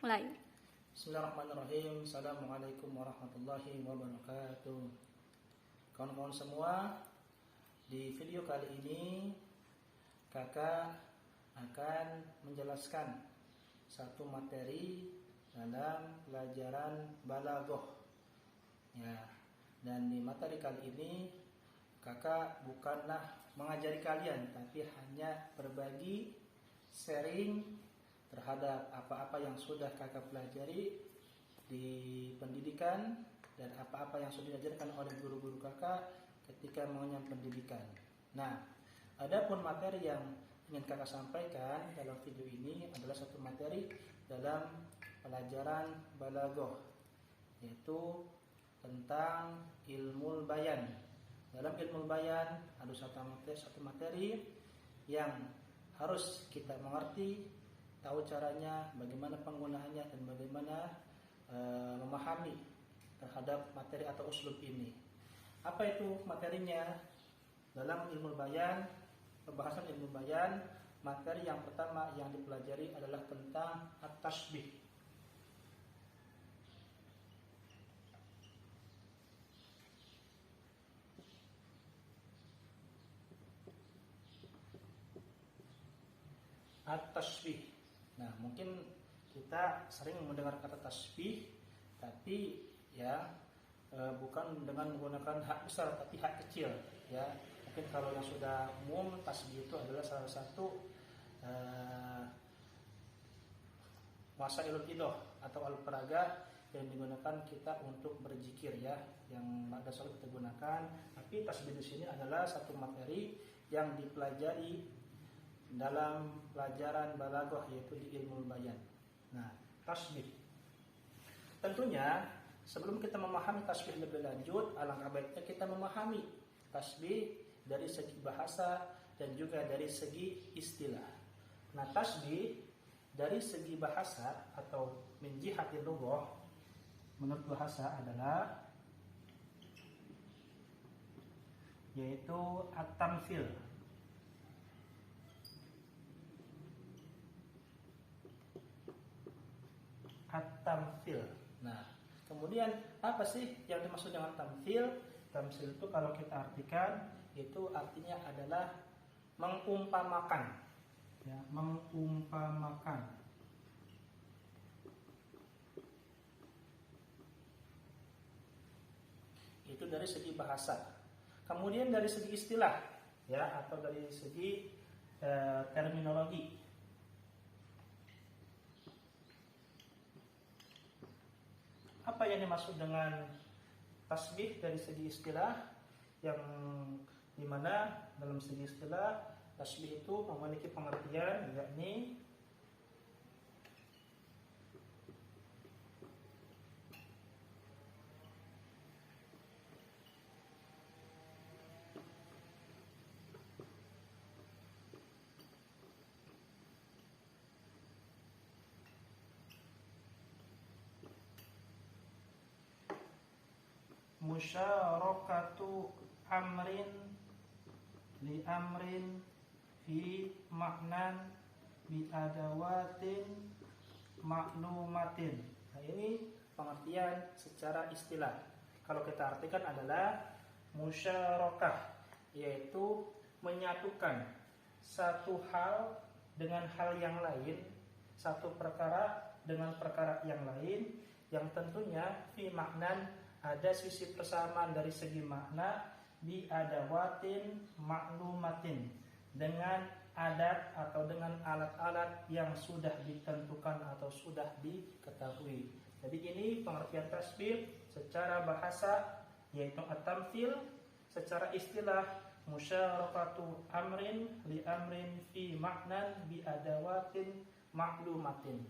mulai. Bismillahirrahmanirrahim. Assalamualaikum warahmatullahi wabarakatuh. Kawan-kawan semua, di video kali ini kakak akan menjelaskan satu materi dalam pelajaran balaghah. Ya, dan di materi kali ini kakak bukanlah mengajari kalian, tapi hanya berbagi, sharing terhadap apa-apa yang sudah kakak pelajari di pendidikan dan apa-apa yang sudah diajarkan oleh guru-guru kakak ketika mengenyam pendidikan. Nah, adapun materi yang ingin kakak sampaikan dalam video ini adalah satu materi dalam pelajaran balaghah, yaitu tentang ilmu bayan. Dalam ilmu bayan ada satu materi yang harus kita mengerti, tahu caranya, bagaimana penggunaannya, dan bagaimana memahami terhadap materi atau uslub ini. Apa itu materinya? Dalam ilmu bayan, pembahasan ilmu bayan, materi yang pertama yang dipelajari adalah tentang at-tashbih. At-tashbih. Nah, mungkin kita sering mendengar kata tasbih, tapi ya bukan dengan menggunakan hak besar, tapi hak kecil. Ya, mungkin kalau yang sudah umum, tasbih itu adalah salah satu wasailul idah atau alat peraga yang digunakan kita untuk berzikir, ya, yang pada selalu kita gunakan. Tapi tasbih di sini adalah satu materi yang dipelajari dalam pelajaran balaghah, yaitu di ilmu bayan. Nah, tasbih. Tentunya sebelum kita memahami tasbih lebih lanjut, alangkah baiknya kita memahami tasbih dari segi bahasa dan juga dari segi istilah. Nah, tasbih dari segi bahasa atau min jihatil lughah, menurut bahasa adalah yaitu at-tamtsil. At-tamtsil. Nah, kemudian apa sih yang dimaksud dengan tamtsil? Tamtsil itu kalau kita artikan, itu artinya adalah mengumpamakan. Ya, mengumpamakan. Itu dari segi bahasa. Kemudian dari segi istilah, ya, atau dari segi terminologi. Apa yang dimaksud dengan tasbih dari segi istilah? Yang dimana dalam segi istilah tasbih itu memiliki pengertian, yakni musyarakatu amrin li amrin fi maknan bi adawatin maklumatin. Nah, ini pengertian secara istilah. Kalau kita artikan adalah musyarakah, yaitu menyatukan satu hal dengan hal yang lain, satu perkara dengan perkara yang lain, yang tentunya fi maknan ada sisi persamaan dari segi makna, bi adawatin maklumatin, dengan adat atau dengan alat-alat yang sudah ditentukan atau sudah diketahui. Jadi ini pengertian tasbih secara bahasa, yaitu at-tamtsil. Secara istilah musyarakatu amrin li amrin fi maknan bi adawatin maklumatin.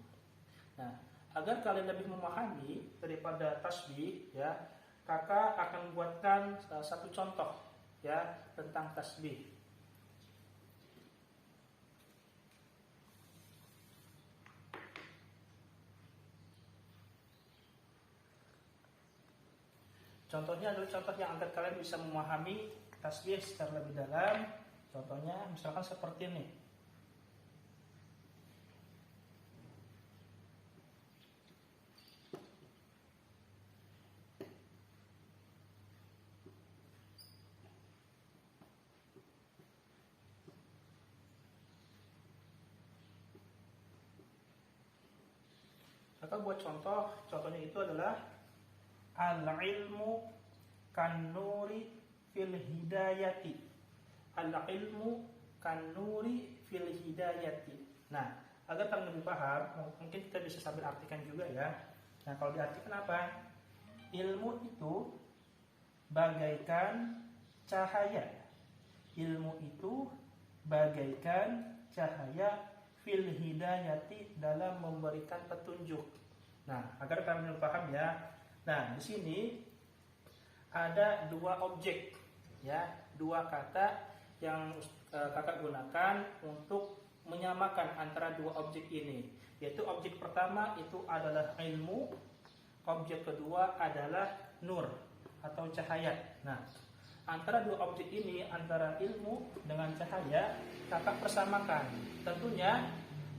Nah, agar kalian lebih memahami daripada tasbih, ya, kakak akan buatkan satu contoh, ya, tentang tasbih. Contohnya adalah contoh yang agar kalian bisa memahami tasbih secara lebih dalam. Contohnya misalkan seperti ini. Maka buat contoh, contohnya itu adalah al-ilmu kan-nuri fil hidayati. Al-ilmu kan-nuri fil hidayati. Nah, agar kalian lebih paham, mungkin kita bisa sambil artikan juga ya. Nah, kalau diartikan apa? Ilmu itu bagaikan cahaya. Ilmu itu bagaikan cahaya fil hidayati, dalam memberikan petunjuk. Nah, agar kalian paham ya. Nah, di sini ada dua objek ya, dua kata yang kakak gunakan untuk menyamakan antara dua objek ini. Yaitu objek pertama itu adalah ilmu, objek kedua adalah nur atau cahaya. Nah, antara dua objek ini, antara ilmu dengan cahaya, kakak persamakan. Tentunya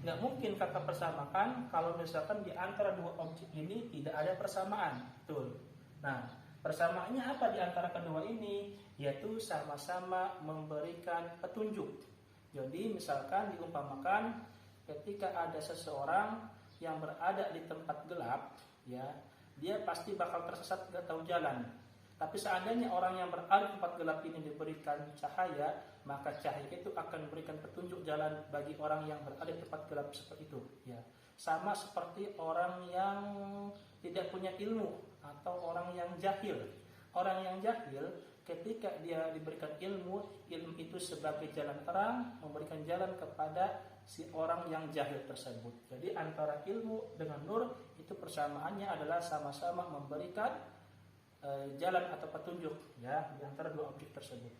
nggak mungkin kakak persamakan kalau misalkan di antara dua objek ini tidak ada persamaan. Betul. Nah, persamaannya apa di antara kedua ini? Yaitu sama-sama memberikan petunjuk. Jadi misalkan diumpamakan ketika ada seseorang yang berada di tempat gelap, ya, dia pasti bakal tersesat, nggak tahu jalan. Tapi seandainya orang yang berada di tempat gelap ini diberikan cahaya, maka cahaya itu akan memberikan petunjuk jalan bagi orang yang berada di tempat gelap seperti itu. Ya, sama seperti orang yang tidak punya ilmu atau orang yang jahil. Orang yang jahil ketika dia diberikan ilmu, ilmu itu sebagai jalan terang, memberikan jalan kepada si orang yang jahil tersebut. Jadi antara ilmu dengan nur itu persamaannya adalah sama-sama memberikan jalan atau petunjuk ya di antara dua objek tersebut.